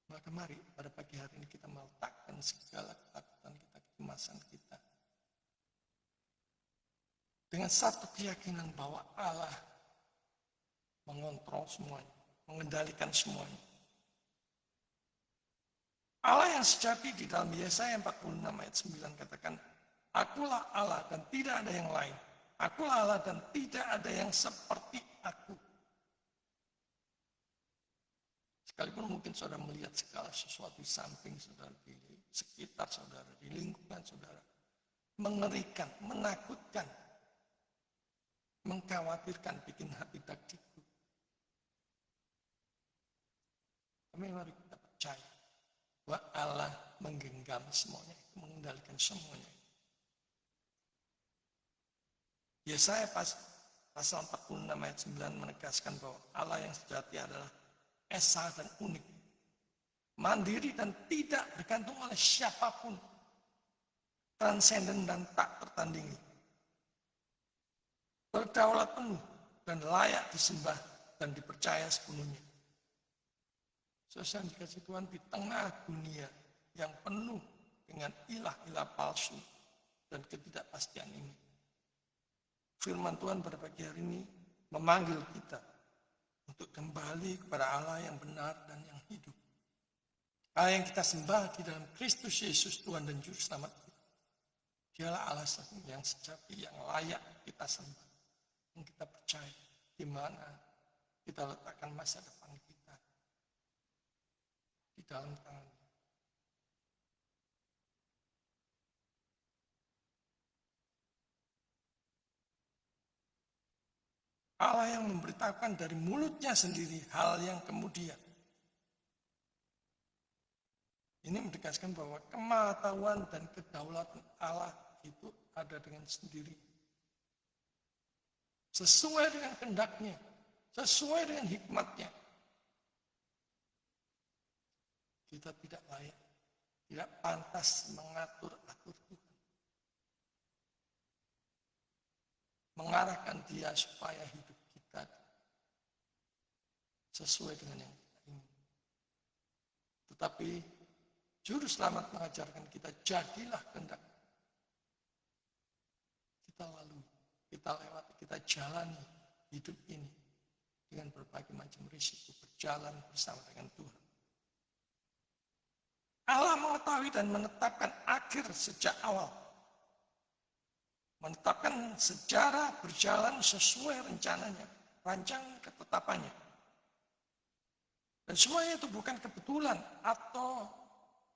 Speaker 1: Maka mari pada pagi hari ini kita meletakkan segala ketakutan kita, kecemasan kita, dengan satu keyakinan bahwa Allah mengontrol semuanya, mengendalikan semuanya. Allah yang sejati di dalam Yesaya 46 ayat 9 katakan, Akulah Allah dan tidak ada yang lain. Akulah Allah dan tidak ada yang seperti aku. Sekalipun mungkin saudara melihat segala sesuatu di samping saudara, di sekitar saudara, di lingkungan saudara, mengerikan, menakutkan, mengkhawatirkan, bikin hati tak dikut. Kami mari kita percaya bahwa Allah menggenggam semuanya, mengendalikan semuanya. Yesaya pasal 46 ayat 9 menegaskan bahwa Allah yang sejati adalah esa dan unik, mandiri dan tidak bergantung oleh siapapun, transenden dan tak tertandingi, berdaulat penuh dan layak disembah dan dipercaya sepenuhnya. Saudara dikasih Tuhan, di tengah dunia yang penuh dengan ilah-ilah palsu dan ketidakpastian ini, firman Tuhan pada pagi hari ini memanggil kita untuk kembali kepada Allah yang benar dan yang hidup. Allah yang kita sembah di dalam Kristus Yesus Tuhan dan Juru Selamat kita. Dialah Allah yang sejati, yang layak kita sembah, yang kita percaya, di mana kita letakkan masa depan kita di dalam tangan. Allah yang memberitahukan dari mulutnya sendiri hal yang kemudian. Ini menegaskan bahwa kemahatauan dan kedaulatan Allah itu ada dengan sendiri. Sesuai dengan kehendaknya, sesuai dengan hikmatnya. Kita tidak layak, tidak pantas mengatur-atur Tuhan. Mengarahkan Dia supaya hidup kita sesuai dengan yang kita ingin. Tetapi Juru Selamat mengajarkan kita, jadilah kehendak. Kita lalui, kita lewati, kita jalani hidup ini dengan berbagai macam risiko, berjalan bersama dengan Tuhan. Allah mengetahui dan menetapkan akhir sejak awal. menetapkan sejarah berjalan sesuai rencananya, rancangan ketetapannya. Dan semuanya itu bukan kebetulan atau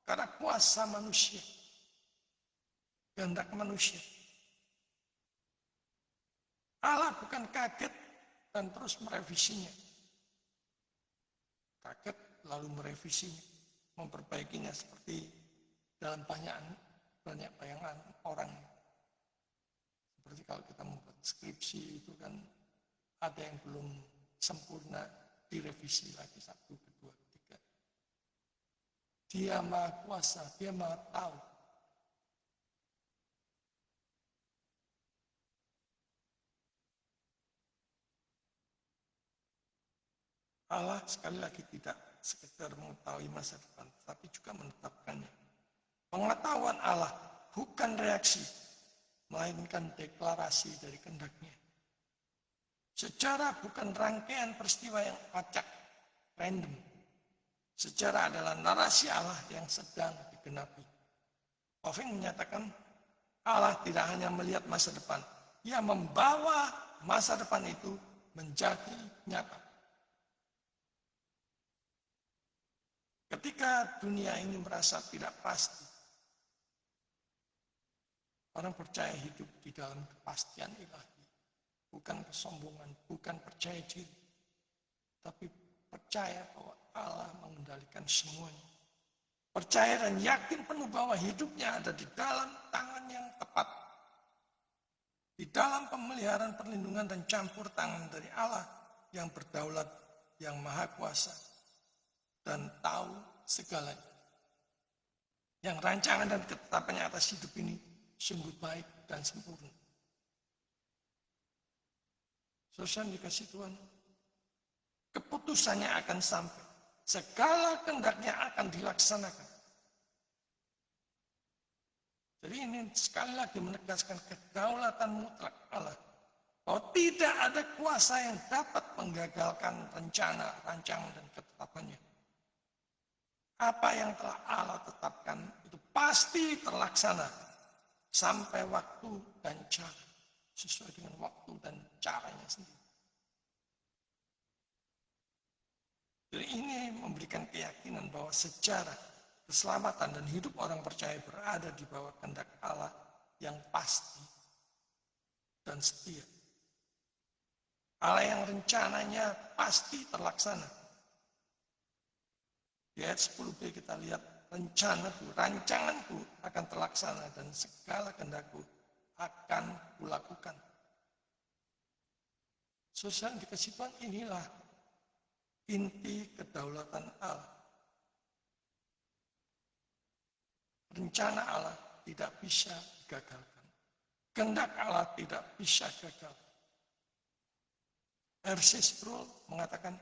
Speaker 1: karena kuasa manusia, kehendak manusia. Allah bukan kaget dan terus merevisinya. Kaget lalu merevisinya, memperbaikinya seperti dalam banyak bayangan orang. Seperti kalau kita membuat skripsi itu kan ada yang belum sempurna, direvisi lagi 1, 2, 3. Dia maha kuasa, dia maha tahu. Allah sekali lagi tidak sekedar mengetahui masa depan, tapi juga menetapkannya. Pengetahuan Allah bukan reaksi, melainkan deklarasi dari kehendaknya. Sejarah bukan rangkaian peristiwa yang acak, random. Sejarah adalah narasi Allah yang sedang digenapi. Oving menyatakan Allah tidak hanya melihat masa depan, ia membawa masa depan itu menjadi nyata. Ketika dunia ini merasa tidak pasti, orang percaya hidup di dalam kepastian ilahi. Bukan kesombongan, bukan percaya diri, tapi percaya bahwa Allah mengendalikan semuanya. Percaya dan yakin penuh bahwa hidupnya ada di dalam tangan yang tepat. Di dalam pemeliharaan, perlindungan, dan campur tangan dari Allah yang berdaulat, yang maha kuasa, dan tahu segalanya. Yang rancangan dan ketetapannya atas hidup ini sungguh baik dan sempurna. Saudara dikasih Tuhan, keputusannya akan sampai. Segala kehendaknya akan dilaksanakan. Jadi ini sekali lagi menegaskan kedaulatan mutlak Allah. Bahwa tidak ada kuasa yang dapat menggagalkan rencana, rancangan, dan ketetapannya. Apa yang telah Allah tetapkan itu pasti terlaksana sampai waktu dan cara. Sesuai dengan waktu dan caranya sendiri. Jadi ini memberikan keyakinan bahwa sejarah, keselamatan, dan hidup orang percaya berada di bawah kehendak Allah yang pasti dan setia. Allah yang rencananya pasti terlaksana. Di ayat 10b kita lihat, rencanaku, rancanganku akan terlaksana dan segala kehendakku akan kulakukan. Saudara dikasih Tuhan, inilah inti kedaulatan Allah. Rencana Allah tidak bisa digagalkan. Kehendak Allah tidak bisa gagal. R.C. Sproul mengatakan,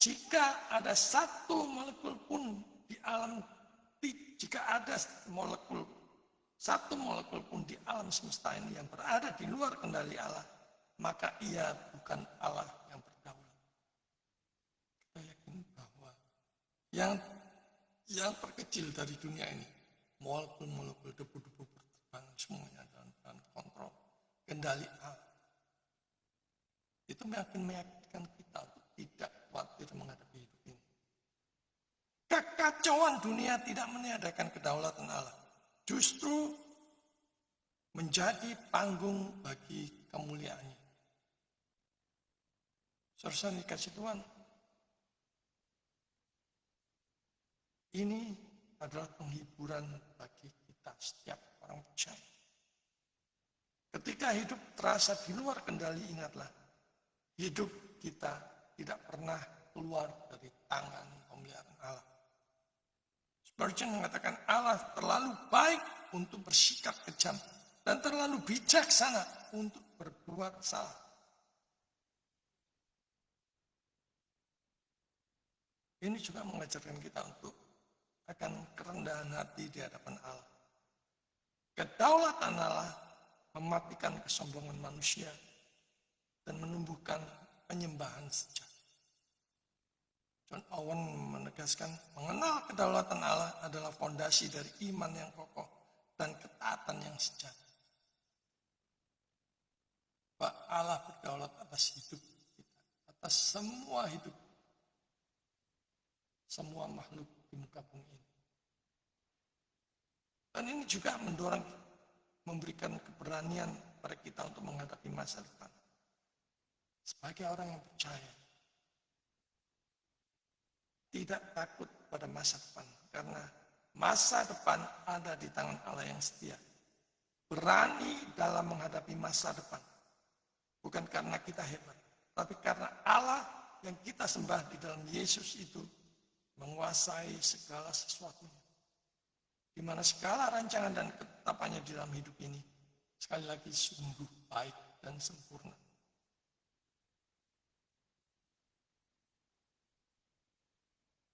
Speaker 1: jika ada satu molekul pun di alam, jika ada satu molekul pun di alam semesta ini yang berada di luar kendali Allah, maka ia bukan Allah yang berdaulat. Kita yakin bahwa yang terkecil dari dunia ini, molekul-molekul, debu-debu berterbangan, semuanya dalam kontrol kendali Allah. Itu meyakinkan kita untuk tidak khawatir menghadapi hidup ini. Kekacauan dunia tidak meniadakan kedaulatan Allah. Justru menjadi panggung bagi kemuliaannya. Saudara dikasih Tuhan, ini adalah penghiburan bagi kita setiap orang percaya. Ketika hidup terasa di luar kendali, ingatlah, hidup kita tidak pernah keluar dari tangan pemeliharaan Allah. Spurgeon mengatakan Allah terlalu baik untuk bersikap kejam dan terlalu bijaksana untuk berbuat salah. Ini juga mengajarkan kita untuk akan kerendahan hati di hadapan Allah. Kedaulatan Allah mematikan kesombongan manusia dan menumbuhkan penyembahan sejati. John Owen menegaskan, mengenal kedaulatan Allah adalah fondasi dari iman yang kokoh dan ketaatan yang sejati. bahwa Allah berdaulat atas hidup kita, atas semua hidup, semua makhluk di muka bumi ini. Dan ini juga mendorong, memberikan keberanian pada kita untuk menghadapi masa depan. Sebagai orang yang percaya, tidak takut pada masa depan, karena masa depan ada di tangan Allah yang setia. Berani dalam menghadapi masa depan, bukan karena kita hebat, tapi karena Allah yang kita sembah di dalam Yesus itu menguasai segala sesuatunya. Di mana segala rancangan dan ketetapannya di dalam hidup ini, sekali lagi sungguh baik dan sempurna.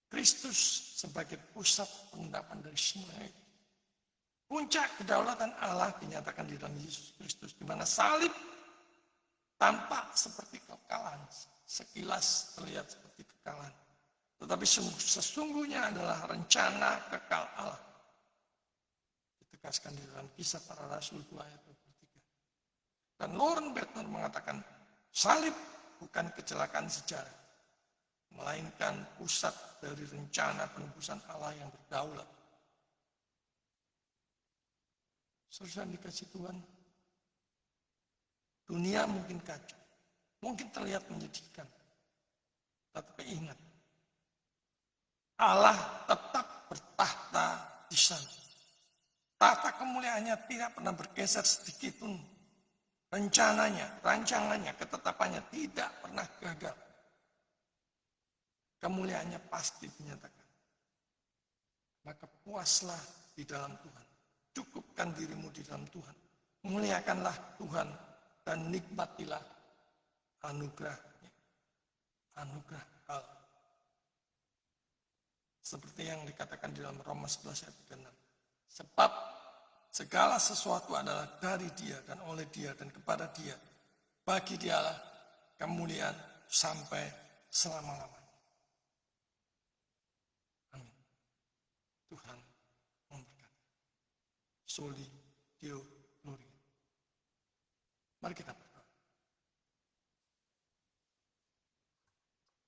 Speaker 1: Kristus sebagai pusat pengendapan dari semua itu. Puncak kedaulatan Allah dinyatakan di dalam Yesus Kristus, di mana salib tampak seperti kekalahan, sekilas terlihat seperti kekalahan. Tetapi sesungguhnya adalah rencana kekal Allah. Ditegaskan di dalam Kisah Para Rasul 2 ayat 23. Dan Loren Bertner mengatakan, salib bukan kecelakaan sejarah, melainkan pusat dari rencana penebusan Allah yang berdaulat. Saudara dikasih Tuhan, dunia mungkin kacau, mungkin terlihat menyedihkan, tapi ingat, Allah tetap bertahta di sana. Tahta kemuliaannya tidak pernah bergeser sedikit pun. Rencananya, rancangannya, ketetapannya tidak pernah gagal. Kemuliaannya pasti dinyatakan. Maka puaslah di dalam Tuhan. Cukupkan dirimu di dalam Tuhan. Muliakanlah Tuhan dan nikmatilah anugerahnya. Anugerah Allah. Seperti yang dikatakan di dalam Roma 11 ayat 36. Sebab segala sesuatu adalah dari Dia dan oleh Dia dan kepada Dia. Bagi Dialah kemuliaan sampai selama-lamanya. Amin. Tuhan memberkati. Soli Deo Gloria. Mari kita berdoa.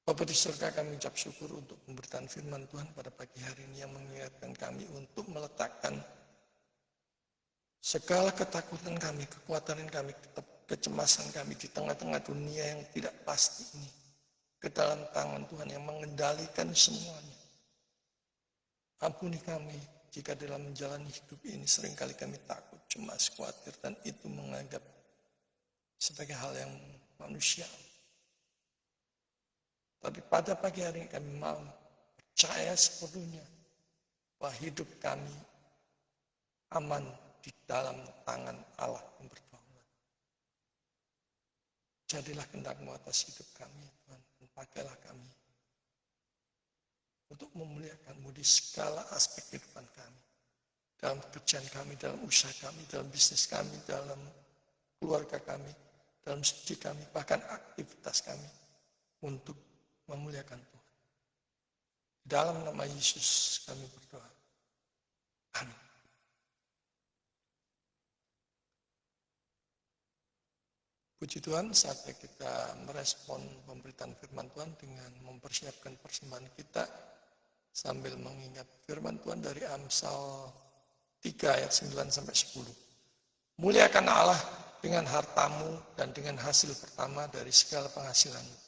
Speaker 1: Bapa di surga, kami ucap syukur untuk pemberitaan firman Tuhan pada pagi hari ini yang mengingatkan kami untuk meletakkan segala ketakutan kami, kekhawatiran kami, kecemasan kami di tengah-tengah dunia yang tidak pasti ini ke dalam tangan Tuhan yang mengendalikan semuanya. Ampuni kami jika dalam menjalani hidup ini seringkali kami takut, cemas, khawatir, dan itu menganggap sebagai hal yang manusiawi. Tapi pada pagi hari ini kami mau percaya sepenuhnya bahwa hidup kami aman di dalam tangan Allah yang berdaulat. Jadilah kehendak-Mu atas hidup kami, Tuhan, dan pakailah kami untuk memuliakan-Mu di segala aspek kehidupan kami. Dalam pekerjaan kami, dalam usaha kami, dalam bisnis kami, dalam keluarga kami, dalam studi kami, bahkan aktivitas kami untuk memuliakan Tuhan. Dalam nama Yesus kami berdoa. Amin. Puji Tuhan, saatnya kita merespon pemberitaan firman Tuhan dengan mempersiapkan persembahan kita sambil mengingat firman Tuhan dari Amsal 3 ayat 9 sampai 10. Muliakan Allah dengan hartamu dan dengan hasil pertama dari segala penghasilanmu.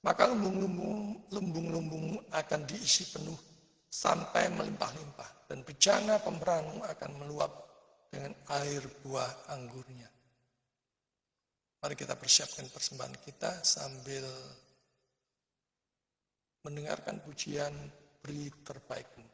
Speaker 1: Maka lumbung-lumbungmu akan diisi penuh sampai melimpah-limpah, dan bejana pemberanmu akan meluap dengan air buah anggurnya. Mari kita persiapkan persembahan kita sambil mendengarkan pujian Beri Terbaikmu.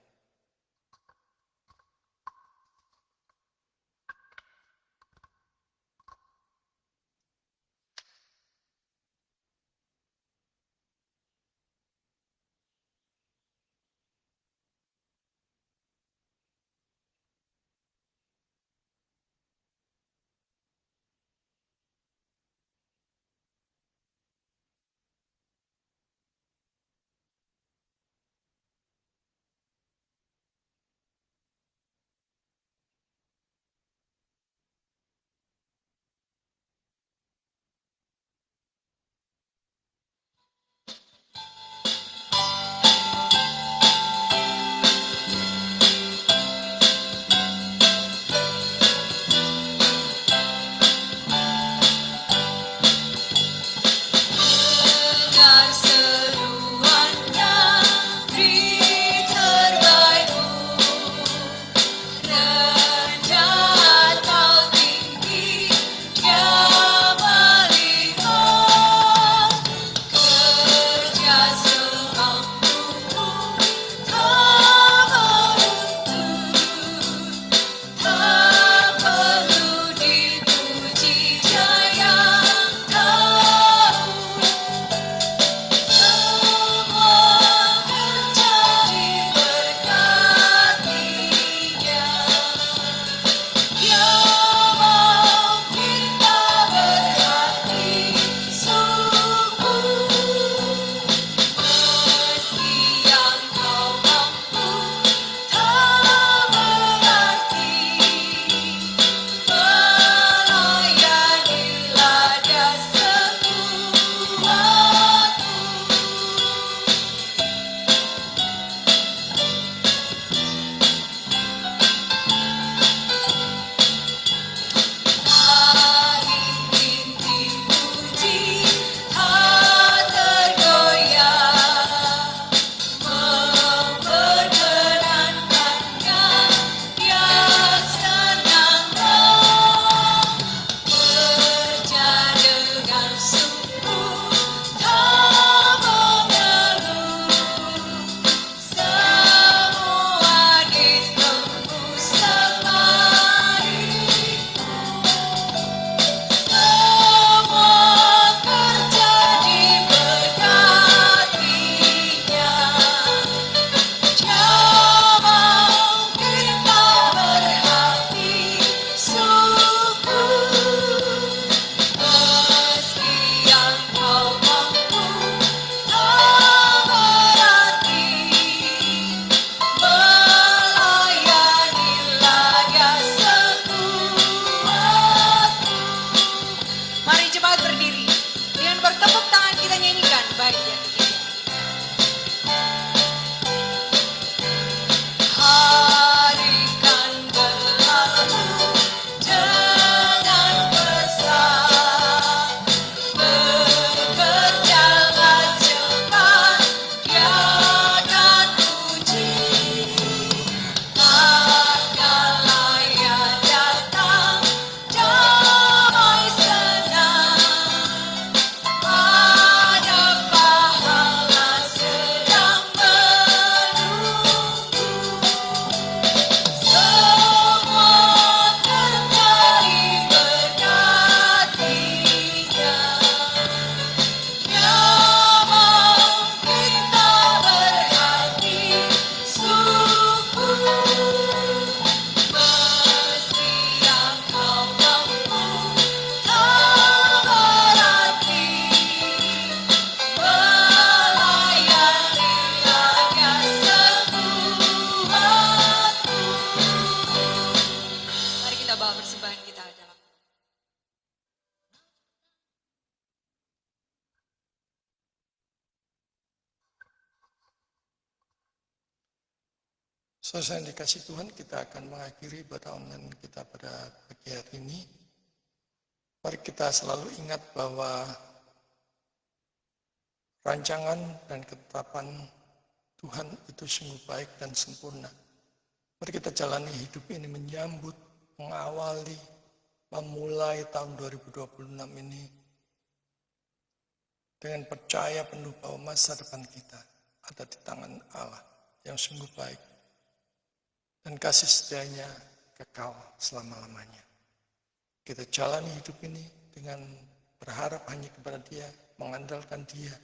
Speaker 1: Selesai dikasih Tuhan, kita akan mengakhiri ibadah online kita pada pagi hari ini. Mari kita selalu ingat bahwa rancangan dan ketetapan Tuhan itu sungguh baik dan sempurna. Mari kita jalani hidup ini menyambut, mengawali, memulai tahun 2026 ini dengan percaya penuh bahwa masa depan kita ada di tangan Allah yang sungguh baik dan kasih setianya kekal selama-lamanya. Kita jalani hidup ini dengan berharap hanya kepada Dia, mengandalkan Dia,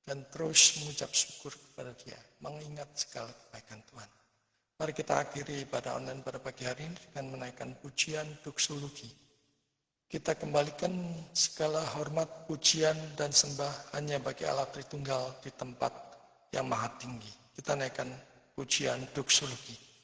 Speaker 1: dan terus mengucap syukur kepada Dia, mengingat segala kebaikan Tuhan. Mari kita akhiri ibadah online pada pagi hari ini dengan menaikkan pujian doksologi. Kita kembalikan segala hormat, pujian, dan sembah hanya bagi Allah Tritunggal di tempat yang maha tinggi. Kita naikkan pujian doksologi.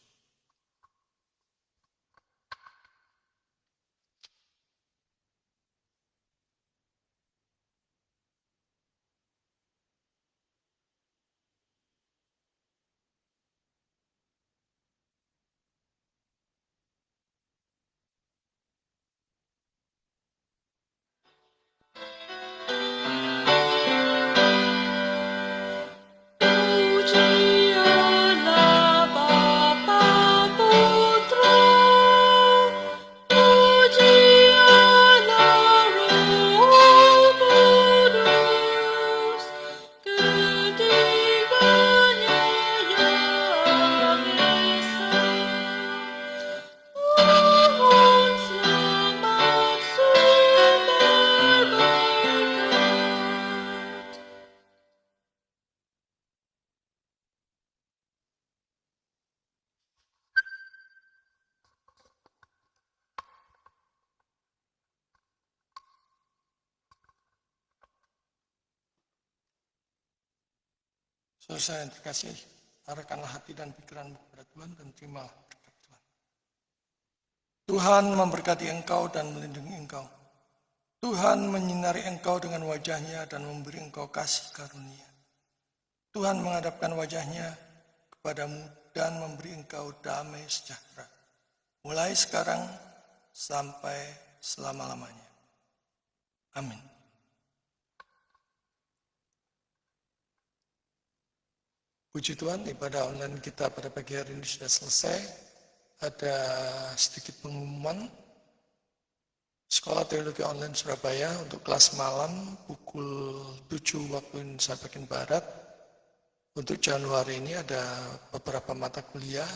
Speaker 1: Saudara yang terkasih, arahkanlah hati dan pikiranmu kepada Tuhan dan terimalah berkat Tuhan. Tuhan memberkati engkau dan melindungi engkau. Tuhan menyinari engkau dengan wajahnya dan memberi engkau kasih karunia. Tuhan menghadapkan wajahnya kepadamu dan memberi engkau damai sejahtera. Mulai sekarang sampai selama-lamanya. Amin. Puji Tuhan, ibadah online kita pada pagi hari ini sudah selesai. Ada sedikit pengumuman. Sekolah Teologi Online Surabaya untuk kelas malam pukul 7 waktu Indonesia bagian Barat. Untuk Januari ini ada beberapa mata kuliah,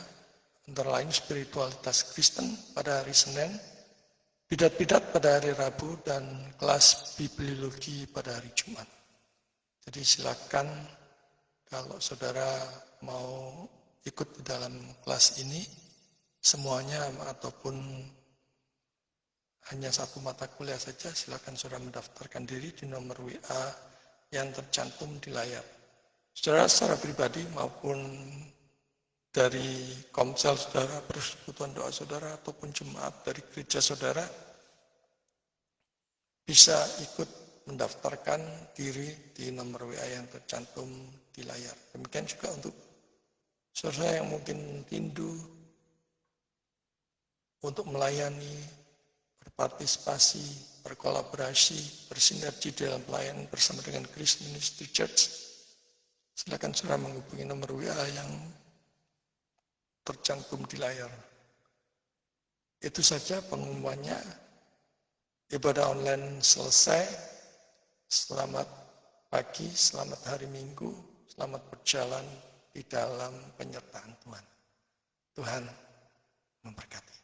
Speaker 1: antara lain spiritualitas Kristen pada hari Senin, bidat-bidat pada hari Rabu, dan kelas bibliologi pada hari Jumat. Jadi silakan kalau saudara mau ikut di dalam kelas ini, semuanya ataupun hanya satu mata kuliah saja, silakan saudara mendaftarkan diri di nomor WA yang tercantum di layar. Saudara secara pribadi maupun dari komsel saudara, persekutuan doa saudara, ataupun jemaat dari gereja saudara, bisa ikut mendaftarkan diri di nomor WA yang tercantum di layar. Demikian juga untuk saudara yang mungkin rindu untuk melayani, berpartisipasi, berkolaborasi, bersinergi dalam pelayanan bersama dengan Christ Ministry Church. Silakan saudara menghubungi nomor WA yang tercantum di layar. Itu saja pengumumannya. Ibadah online selesai. Selamat pagi, selamat hari Minggu, selamat berjalan di dalam penyertaan Tuhan. Tuhan memberkati.